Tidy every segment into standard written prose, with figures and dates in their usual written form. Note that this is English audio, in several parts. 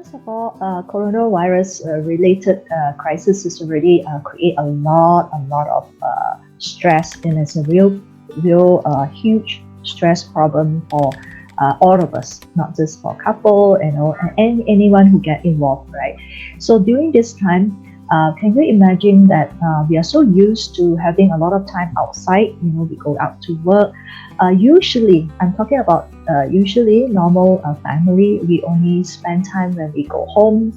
First of all, coronavirus related crisis is already create a lot of stress, and it's a real huge stress problem for all of us, not just for couple, and anyone who get involved, right? So during this time, can you imagine that we are so used to having a lot of time outside? We go out to work. Usually, I'm talking about usually normal family. We only spend time when we go home,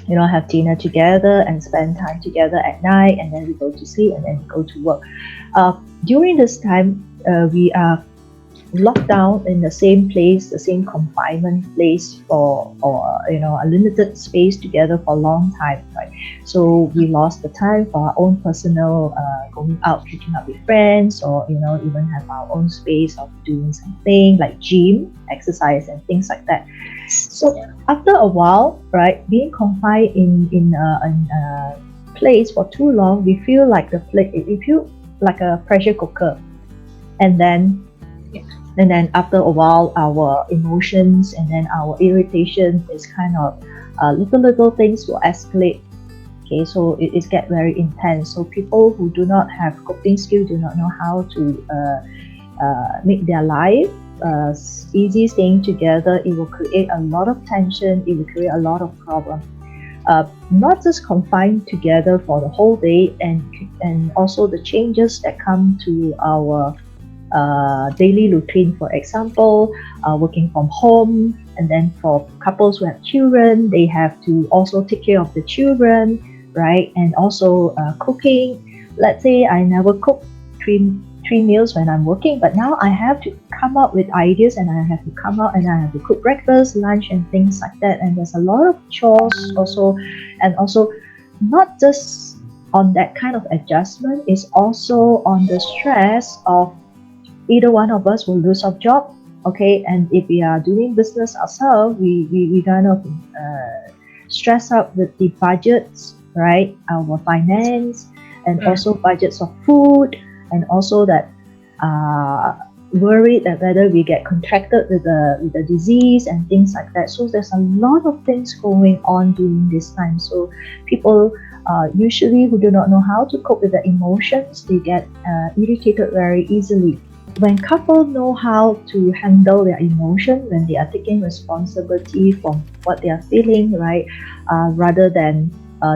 have dinner together and spend time together at night, and then we go to sleep and then we go to work. During this time, we are locked down in the same place, the same confinement place for or a limited space together for a long time, right? So we lost the time for our own personal going out, catching up with friends, or even have our own space of doing something like gym, exercise, and things like that. So after a while, right, being confined in a place for too long, we feel like we feel like a pressure cooker, and then after a while, our emotions and then our irritation is kind of little things will escalate. Okay, so it get very intense. So people who do not have coping skills, do not know how to make their life easy staying together. It will create a lot of tension. It will create a lot of problems. Not just confined together for the whole day, and also the changes that come to our daily routine. For example, working from home, and then for couples who have children, they have to also take care of the children, right? And also cooking. Let's say I never cook three meals when I'm working, but now I have to come up with ideas, and I have to come out and I have to cook breakfast, lunch, and things like that. And there's a lot of chores also, and also not just on that kind of adjustment, it's also on the stress of either one of us will lose our job, okay? And if we are doing business ourselves, we kind of stress out with the budgets, right? Our finance, and also budgets of food, and also that worried that whether we get contracted with the disease and things like that. So there's a lot of things going on during this time. So people usually who do not know how to cope with the emotions, they get irritated very easily. When couples know how to handle their emotion, when they are taking responsibility for what they are feeling, right, rather than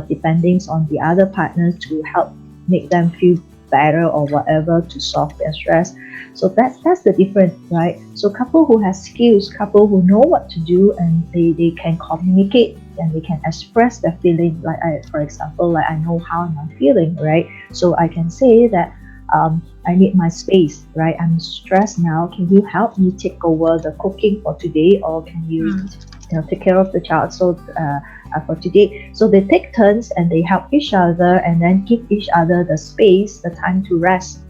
depending on the other partner to help make them feel better or whatever to solve their stress. So that's the difference, right? So couple who has skills, couple who know what to do, and they can communicate and they can express their feeling. Like for example, like I know how I'm feeling, right? So I can say that I need my space, right? I'm stressed now. Can you help me take over the cooking for today, or can you, take care of the child? So for today, so they take turns and they help each other, and then give each other the space, the time to rest,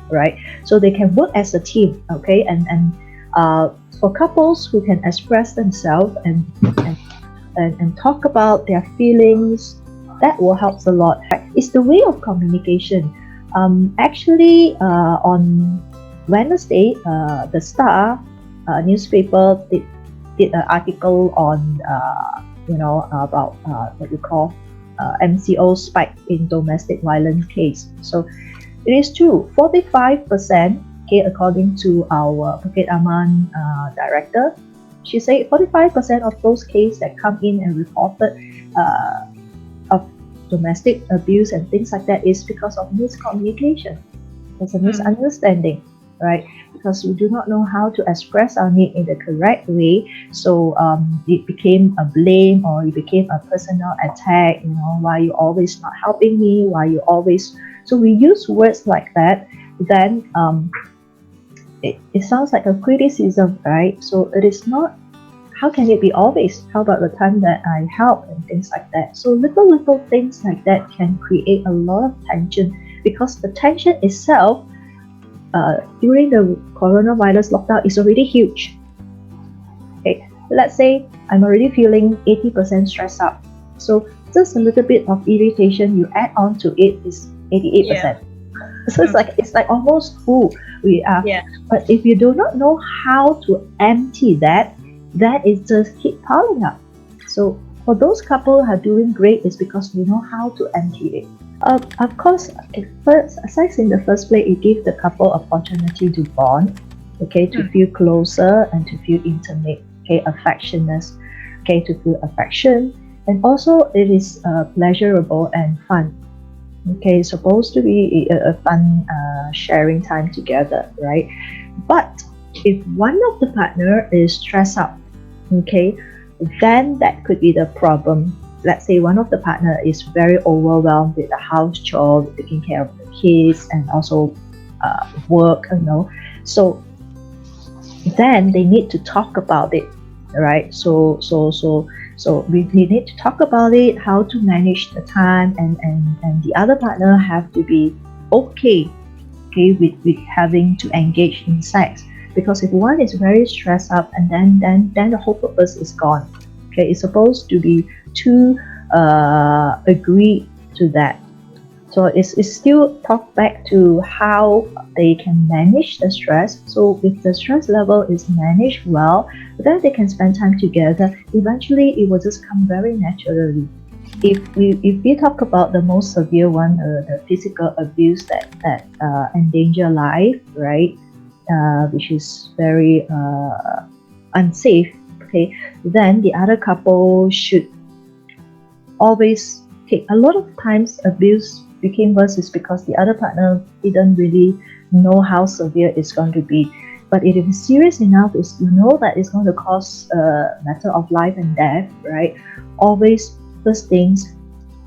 right? So they can work as a team, okay? And for couples who can express themselves and talk about their feelings, that will help a lot. It's the way of communication. Actually, on Wednesday, the Star newspaper did an article on about what you call MCO spike in domestic violence case. So it is true, 45%. Okay, according to our Bukit Aman director, she said 45% of those cases that come in and reported of domestic abuse and things like that is because of miscommunication. There's a misunderstanding, right? Because we do not know how to express our need in the correct way. So it became a blame, or it became a personal attack. Why you always not helping me? Why you always? So we use words like that. Then it sounds like a criticism, right? So it is not. How can it be always? How about the time that I help and things like that? So little things like that can create a lot of tension, because the tension itself during the coronavirus lockdown is already huge. Okay, let's say I'm already feeling 80% stressed out. So just a little bit of irritation you add on to it is 88%. So it's like almost full we are. But if you do not know how to empty that is just keep piling up. So for those couple who are doing great, is because we know how to empty it. Of course, sex in the first place, it gives the couple opportunity to bond, okay, to feel closer and to feel intimate, okay, affectionate, okay, to feel affection, and also it is pleasurable and fun. Okay, it's supposed to be a fun sharing time together, right? But if one of the partner is stressed out, okay, then that could be the problem. Let's say one of the partner is very overwhelmed with the house chore, with taking care of the kids, and also work, So then they need to talk about it, right? So we need to talk about it, how to manage the time, and the other partner have to be okay with having to engage in sex. Because if one is very stressed up, and then the whole purpose is gone. Okay, it's supposed to be two agree to that. So it's still talk back to how they can manage the stress. So if the stress level is managed well, then they can spend time together. Eventually, it will just come very naturally. If we talk about the most severe one, the physical abuse that endanger life, right? Which is very unsafe. Okay, then the other couple should always take. A lot of times, abuse became worse is because the other partner didn't really know how severe it's going to be. But if it is serious enough, is you know that it's going to cause a matter of life and death, right? Always, first things,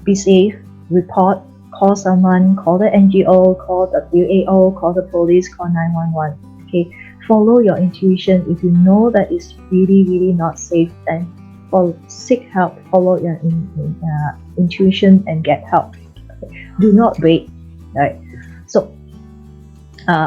be safe, report, call someone, call the NGO, call the WAO, call the police, call 911. Okay, follow your intuition. If you know that it's really, really not safe, then seek help, follow your intuition and get help. Do not wait, right? So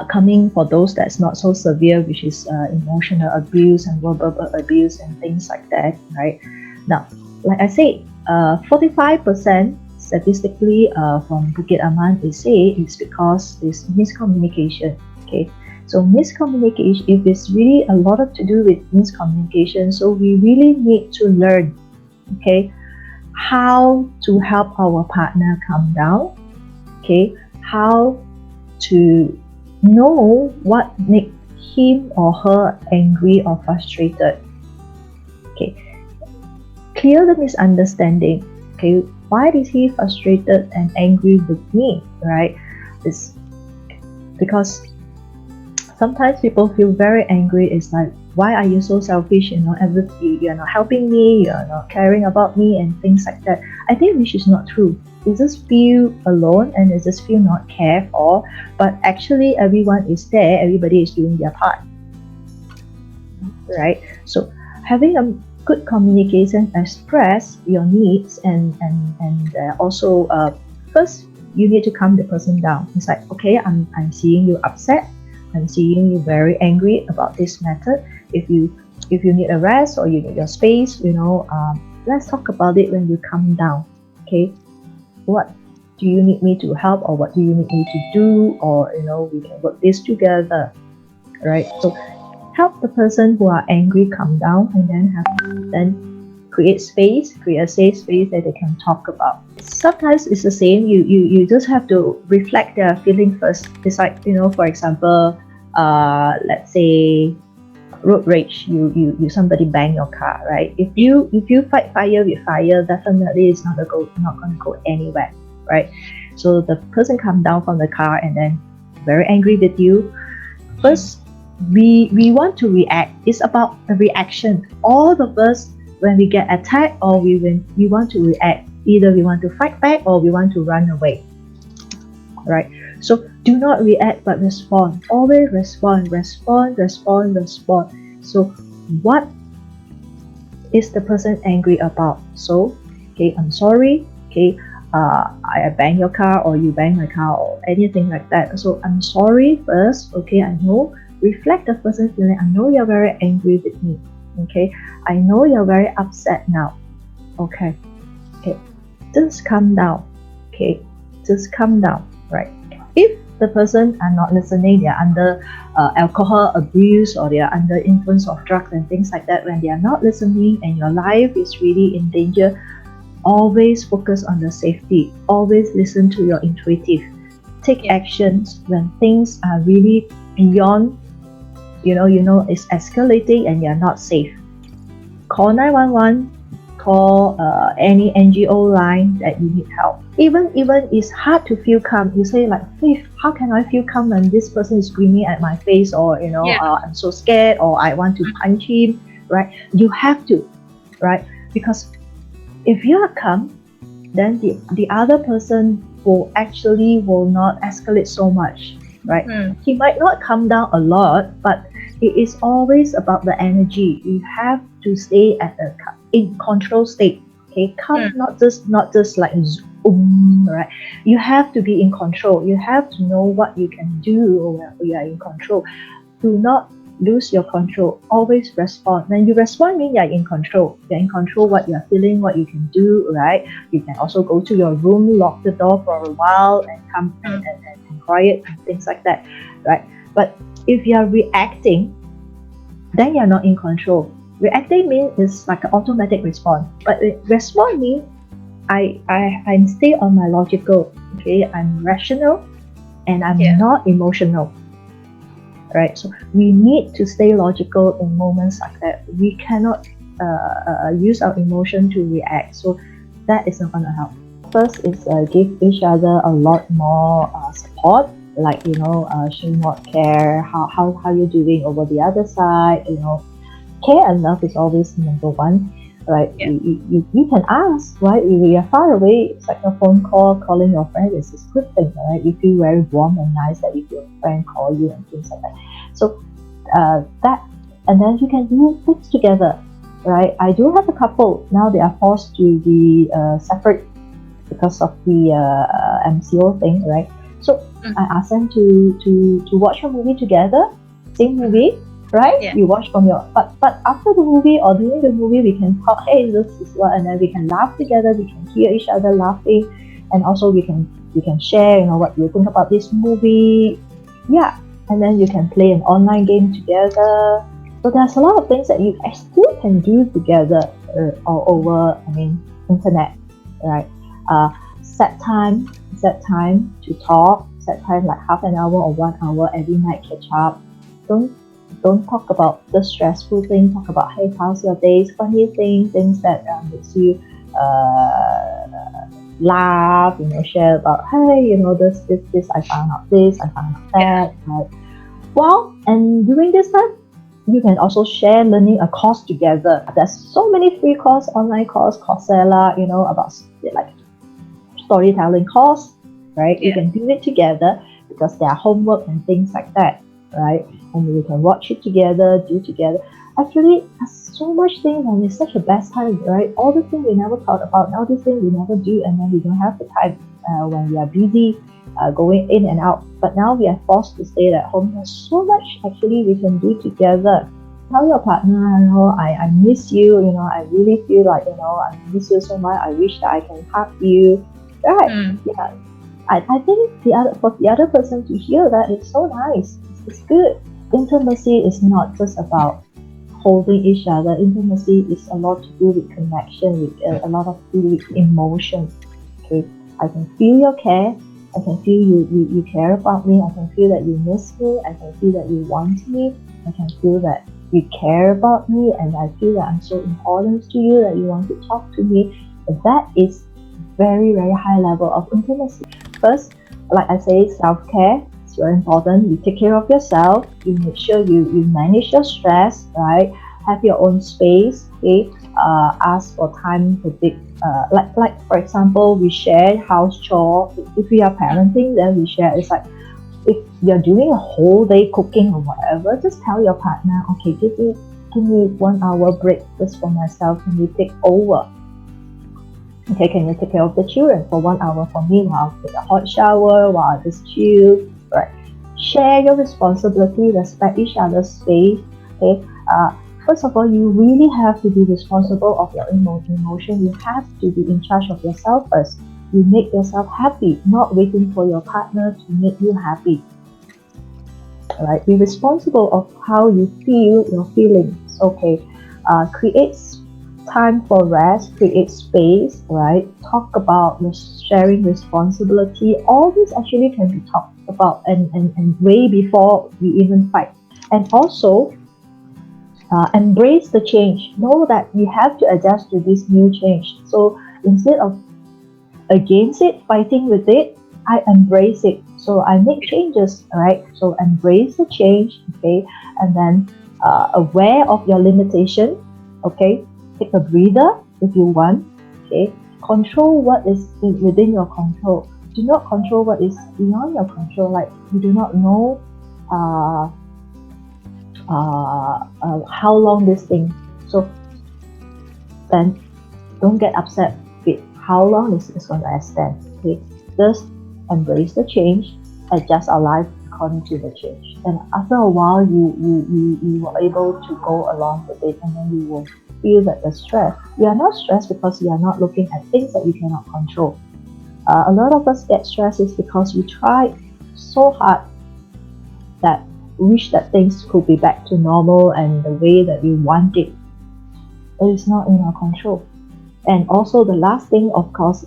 coming for those that's not so severe, which is emotional abuse and verbal abuse and things like that, right? Now, like I said, 45% statistically from Bukit Aman, they say it's because it's miscommunication. Okay, so miscommunication, if it's really a lot to do with miscommunication, so we really need to learn, okay, how to help our partner calm down, okay, how to know what makes him or her angry or frustrated. Okay, clear the misunderstanding. Okay, why is he frustrated and angry with me, right? It's because sometimes people feel very angry. It's like, why are you so selfish? You're not helping me, you're not caring about me, and things like that. I think which is not true. They just feel alone and they just feel not cared for. But actually, everyone is there. Everybody is doing their part, right? So having a good communication, express your needs, and also first you need to calm the person down. It's like, okay, I'm seeing you upset. I'm seeing you very angry about this matter. If you need a rest or you need your space, let's talk about it when you come down. Okay, what do you need me to help, or what do you need me to do, or we can work this together, right? So help the person who are angry calm down, and then create a safe space that they can talk about. Sometimes it's the same. You just have to reflect their feeling first. It's like, for example, let's say road rage, you somebody bang your car, right? If you fight fire with fire, definitely it's not going to go anywhere, right? So the person come down from the car and then very angry with you. First, we want to react. It's about the reaction. All of us, when we get attacked or we want to react, either we want to fight back or we want to run away, right? So do not react but respond. Always respond. So what is the person angry about? So, okay, I'm sorry, okay, I bang your car or you bang my car or anything like that. So I'm sorry first, okay, I know. Reflect the person's feeling. I know you're very angry with me, okay, I know you're very upset now, okay, just calm down, okay, just calm down, right? If the person are not listening, they're under alcohol abuse or they are under influence of drugs and things like that, when they are not listening and your life is really in danger, always focus on the safety. Always listen to your intuitive. Take actions when things are really beyond, it's escalating and you're not safe. Call 911, call any NGO line that you need help. Even it's hard to feel calm. You say like, Faith, how can I feel calm when this person is screaming at my face, or I'm so scared, or I want to punch him, right? You have to, right? Because if you are calm, then the other person will not escalate so much, right? He might not calm down a lot, but it is always about the energy. You have to stay at in control state. Okay, calm, not just like right? You have to be in control. You have to know what you can do when you are in control. Do not lose your control. Always respond. When you respond, means you're in control. You're in control what you're feeling, what you can do, right? You can also go to your room, lock the door for a while, and come and quiet and things like that, right? But if you're reacting, then you're not in control. Reacting means it's like an automatic response. But respond means I'm stay on my logical, okay? I'm rational and I'm not emotional. Right? So we need to stay logical in moments like that. We cannot use our emotion to react. So that is not going to help. First is give each other a lot more support, like show more care, how you're doing over the other side. Care and love is always number one, right? You can ask, right? If you are far away, it's like a phone call. Calling your friend is a good thing, right? You feel very warm and nice that if your friend call you and things like that. So that, and then you can do things together, right? I do have a couple now. They are forced to be separate because of the MCO thing, right? So I asked them to watch a movie together, same movie, right? You watch from your, but after the movie or during the movie, we can talk, hey, this is what, and then we can laugh together. We can hear each other laughing, and also we can share, what you think about this movie, and then you can play an online game together. So there's a lot of things that you still can do together or over, internet, right? Set time to talk. Set time like half an hour or 1 hour every night. Catch up. Don't talk about the stressful thing. Talk about, hey, how's your days? Funny things that makes you laugh. Share about, hey, this I found out this, I found out that. Right? Well, and during this time, you can also share learning a course together. There's so many free course, online course, Coursera, about like storytelling course, right? You can do it together because there are homework and things like that, right? And you can watch it together, do together. Actually, there's so much things, and it's such a best time, right? All the things we never thought about, all these things we never do, and then we don't have the time when we are busy going in and out. But now we are forced to stay at home. There's so much actually we can do together. Tell your partner, I miss you, I really feel like, I miss you so much. I wish that I can hug you. Right? Yeah. I think for the other person to hear that, it's so nice. It's good. Intimacy is not just about holding each other. Intimacy is a lot to do with connection, with a lot of to do with emotion. Okay, I can feel your care. I can feel you care about me. I can feel that you miss me. I can feel that you want me. I can feel that you care about me, and I feel that I'm so important to you that you want to talk to me. And that is very, very high level of intimacy. First, like I say, self-care is very important. You take care of yourself. You make sure you manage your stress, right? Have your own space. Okay. Ask for time to take. Like for example, we share house chore. If we are parenting, then we share. It's like if you're doing a whole day cooking or whatever, just tell your partner, okay, give me 1 hour break just for myself. Can you take over? Okay, can you take care of the children for 1 hour for me while I take a hot shower, while I just chill, right? Share your responsibility, respect each other's space, okay? First of all, you really have to be responsible of your emotion. You have to be in charge of yourself first. You make yourself happy, not waiting for your partner to make you happy. right? Be responsible of how you feel your feelings. Okay, create time for rest, create space, right? Talk about your sharing responsibility. All this actually can be talked about and way before we even fight. And also embrace the change. Know that you have to adjust to this new change. So instead of against it, fighting with it, I embrace it. So I make changes, right? So embrace the change, okay? And then aware of your limitation, okay? Take a breather if you want, okay? Control what is within your control. Do not control what is beyond your control. Like you do not know how long this thing. So then don't get upset with how long this is going to extend. Okay, just embrace the change, adjust our life according to the change. And after a while, you are able to go along with it, and then you will feel that the stress. You are not stressed because you are not looking at things that you cannot control. A lot of us get stressed is because we try so hard that wish that things could be back to normal and the way that we want it. It is not in our control. And also the last thing, of course,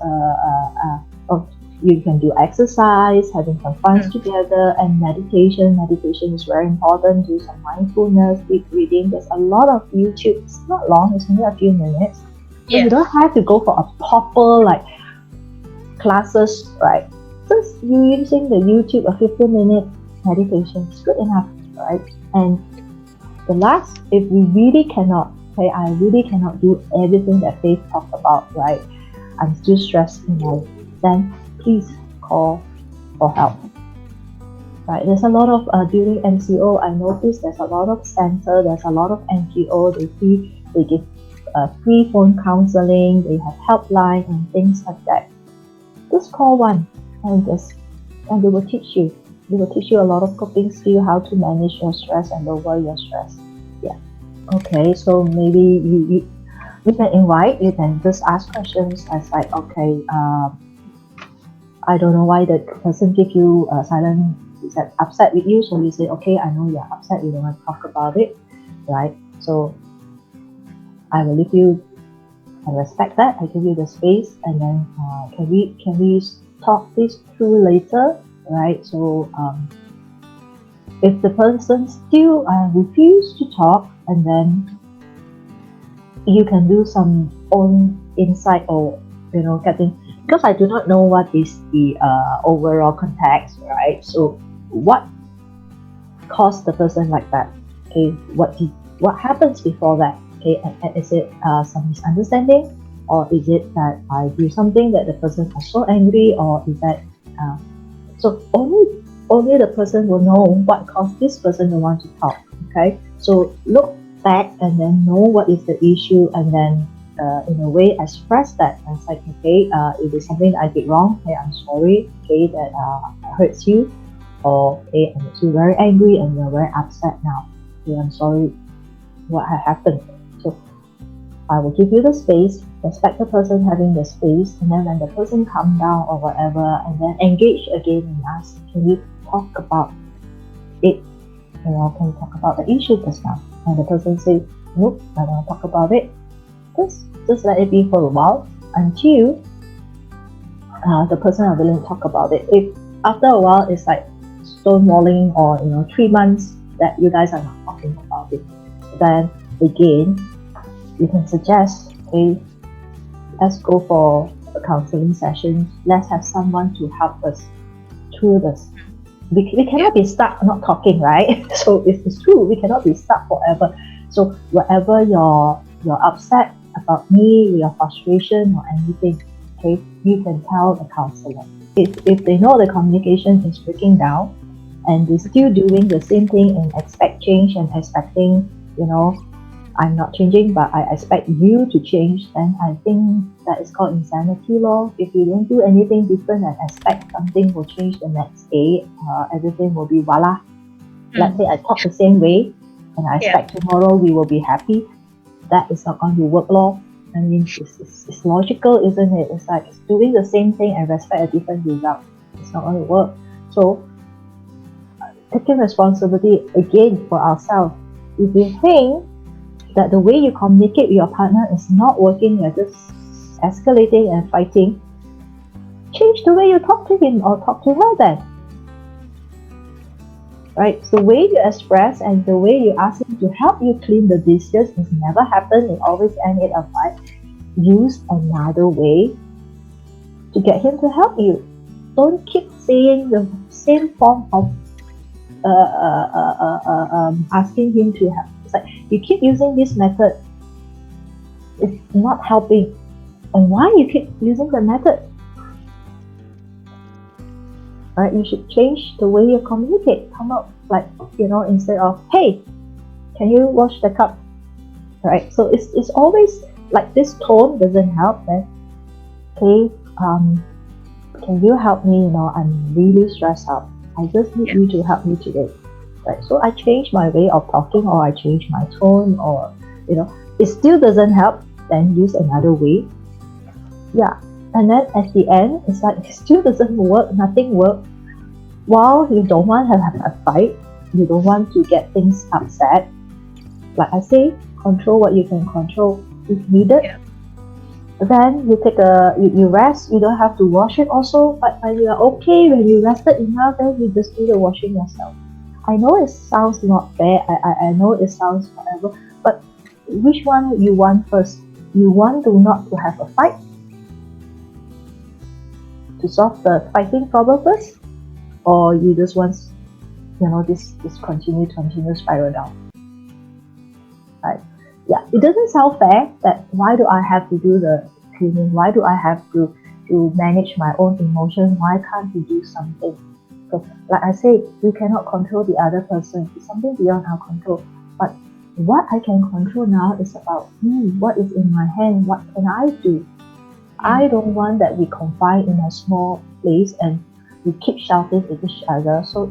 you can do exercise, having some fun together, and meditation. Meditation is very important. Do some mindfulness, deep reading. There's a lot of YouTube. It's not long. It's only a few minutes. So you don't have to go for a proper like classes, right? Just you using the YouTube, a 15-minute meditation is good enough, right? And the last, if we really cannot, okay, I really cannot do everything that Faith talked about, right? I'm still stressed in life. Then please call for help. Right? There's a lot of during MCO. I noticed there's a lot of center. There's a lot of NGO. They give free phone counseling. They have helpline and things like that. Just call one and they will teach you. They will teach you a lot of coping skills, how to manage your stress and lower your stress. Yeah. Okay, so maybe you can invite, you can just ask questions as like, okay, I don't know why the person give you a silent, is that upset with you, so you say, okay, I know you're upset, you don't want to talk about it, right? So I will leave you, I respect that, I give you the space, and then can we talk this through later, right? So if the person still refuse to talk, and then you can do some own insight or getting, because I do not know what is the overall context, right? So what caused the person like that? Okay, what happens before that? Okay, is it some misunderstanding, or is it that I do something that the person is so angry, or is that so only the person will know what caused this person to want to talk. Okay, so look back and then know what is the issue, and then in a way express that. And it's like, okay, if it's something that I did wrong, okay, I'm sorry, okay, that hurts you, or okay, I makes you very angry and you're very upset now. Okay, I'm sorry what had happened. So I will give you the space, respect the person having the space, and then when the person calm down or whatever, and then engage again and ask, can we talk about it? Can we talk about the issue just now? And the person says, nope, I don't want to talk about it. Just let it be for a while until the person are willing to talk about it. If after a while it's like stonewalling, or 3 months that you guys are not talking about it, then again you can suggest, okay, let's go for a counseling session. Let's have someone to help us through this. We cannot be stuck not talking, right? So it's true, we cannot be stuck forever. So whatever you're upset about me, your frustration or anything, okay, you can tell the counselor. If they know the communication is breaking down and they're still doing the same thing and expect change and expecting, I'm not changing, but I expect you to change, then I think that is called insanity law. If you don't do anything different and expect something will change the next day, everything will be voila. Let's say I talk the same way and I expect tomorrow we will be happy. That is not going to work, law. I mean, it's logical, isn't it? It's like doing the same thing and expect a different result. It's not going to work. So taking responsibility again for ourselves. If you think that the way you communicate with your partner is not working, you're just escalating and fighting, change the way you talk to him or talk to her then. Right? So the way you express and the way you ask him to help you clean the dishes is never happen. It always ends in a fight. Use another way to get him to help you. Don't keep saying the same form of asking him to help. It's like you keep using this method, it's not helping. And why you keep using the method? Right? You should change the way you communicate. Come up like, instead of, hey, can you wash the cup? Right? So it's always like this tone doesn't help. Then, okay, can you help me? I'm really stressed out. I just need you to help me today. Right? So I change my way of talking, or I change my tone, or it still doesn't help. Then use another way. Yeah. And then at the end, it's like it still doesn't work, nothing works. While you don't want to have a fight, you don't want to get things upset. Like I say, control what you can control if needed. Yeah. Then you take you rest. You don't have to wash it also. But when you are okay, when you rested enough, then you just do the washing yourself. I know it sounds not fair. I know it sounds whatever. But which one you want first? You want to not to have a fight? To solve the fighting problem first, or you just want this continue spiral down, right? Yeah, it doesn't sound fair that why do I have to do the cleaning, why do I have to manage my own emotions, why can't we do something? Because like I say, we cannot control the other person, it's something beyond our control. But what I can control now is about me, what is in my hand, what can I do? I don't want that we confine in a small place and we keep shouting at each other. So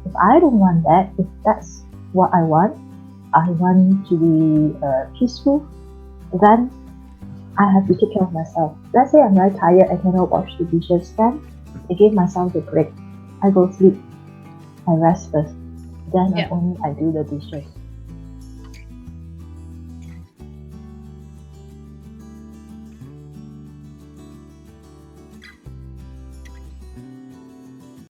if I don't want that, if that's what I want to be peaceful, then I have to take care of myself. Let's say I'm very tired, I cannot wash the dishes, then I give myself a break. I go sleep, I rest first, then only I do the dishes.